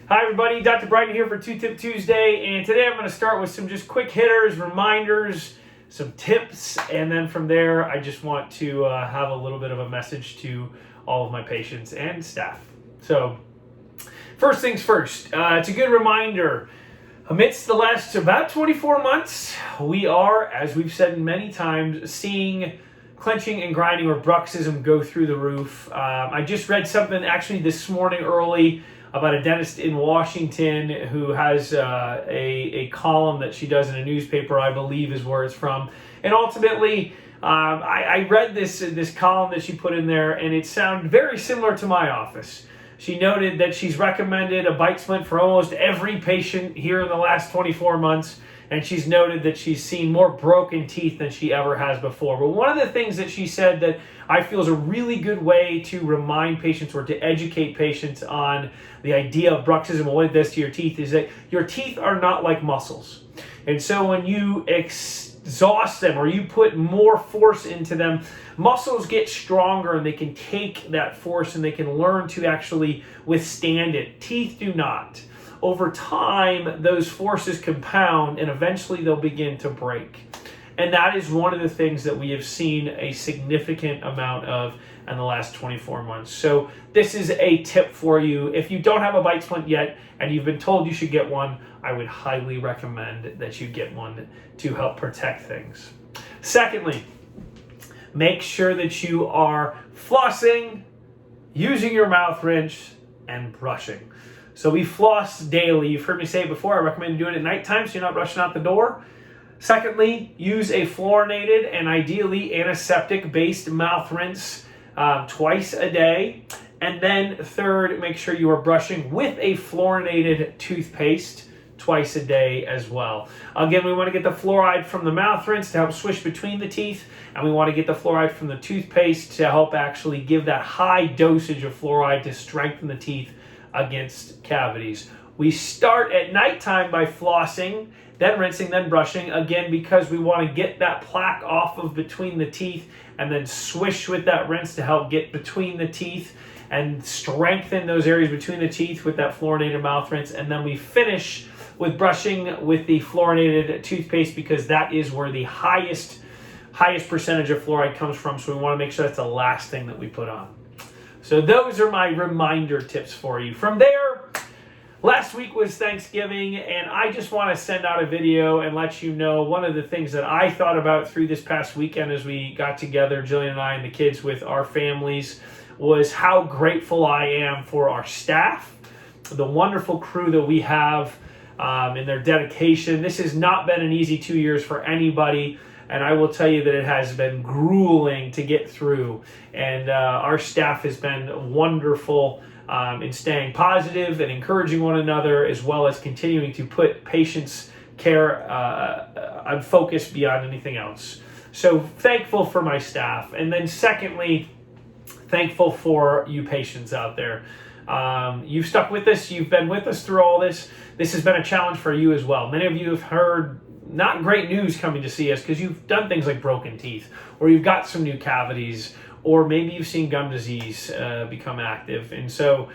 Hi everybody, Dr. Bryton here for 2-Tip Tuesday, and today I'm going to start with some just quick hitters, reminders, some tips, and then from there I just want to have a little bit of a message to all of my patients and staff. So, first things first, it's a good reminder. Amidst the last about 24 months, we are, as we've said many times, seeing clenching and grinding or bruxism go through the roof. I just read something actually this morning early about a dentist in Washington who has a column that she does in a newspaper, I believe is where it's from. And ultimately, I read this column that she put in there, and it sounded very similar to my office. She noted that she's recommended a bite splint for almost every patient here in the last 24 months, and she's noted that she's seen more broken teeth than she ever has before. But one of the things that she said that I feel is a really good way to remind patients or to educate patients on the idea of bruxism and what it does to your teeth is that your teeth are not like muscles. And so when you exhaust them or you put more force into them, muscles get stronger and they can take that force and they can learn to actually withstand it. Teeth do not. Over time, those forces compound and eventually they'll begin to break. And that is one of the things that we have seen a significant amount of in the last 24 months. So this is a tip for you. If you don't have a bite splint yet and you've been told you should get one, I would highly recommend that you get one to help protect things. Secondly, make sure that you are flossing, using your mouth rinse, and brushing. So we floss daily. You've heard me say it before. I recommend doing it at nighttime so you're not rushing out the door. Secondly, use a fluorinated and ideally antiseptic-based mouth rinse twice a day. And then third, make sure you are brushing with a fluorinated toothpaste twice a day as well. Again, we want to get the fluoride from the mouth rinse to help swish between the teeth, and we want to get the fluoride from the toothpaste to help actually give that high dosage of fluoride to strengthen the teeth against cavities. We start at nighttime by flossing, then rinsing, then brushing, again because we want to get that plaque off of between the teeth and then swish with that rinse to help get between the teeth and strengthen those areas between the teeth with that fluorinated mouth rinse. And then we finish with brushing with the fluorinated toothpaste because that is where the highest percentage of fluoride comes from, so we want to make sure that's the last thing that we put on. So those are my reminder tips for you. From there, last week was Thanksgiving, and I just want to send out a video and let you know one of the things that I thought about through this past weekend as we got together, Jillian and I and the kids with our families, was how grateful I am for our staff, the wonderful crew that we have, and their dedication. This has not been an easy 2 years for anybody. And I will tell you that it has been grueling to get through. And our staff has been wonderful in staying positive and encouraging one another, as well as continuing to put patients' care on focus beyond anything else. So thankful for my staff. And then secondly, thankful for you patients out there. You've stuck with us. You've been with us through all this. This has been a challenge for you as well. Many of you have heard not great news coming to see us because you've done things like broken teeth, or you've got some new cavities, or maybe you've seen gum disease become active. And so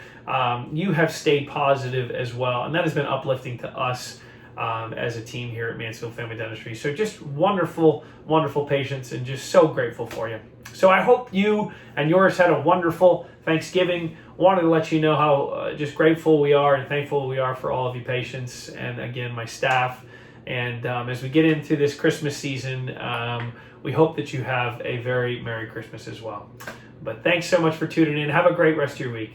you have stayed positive as well. And that has been uplifting to us as a team here at Mansfield Family Dentistry. So just wonderful, wonderful patients, and just so grateful for you. So I hope you and yours had a wonderful Thanksgiving. Wanted to let you know how just grateful we are and thankful we are for all of you patients, and again, my staff. And as we get into this Christmas season, we hope that you have a very Merry Christmas as well. But thanks so much for tuning in. Have a great rest of your week.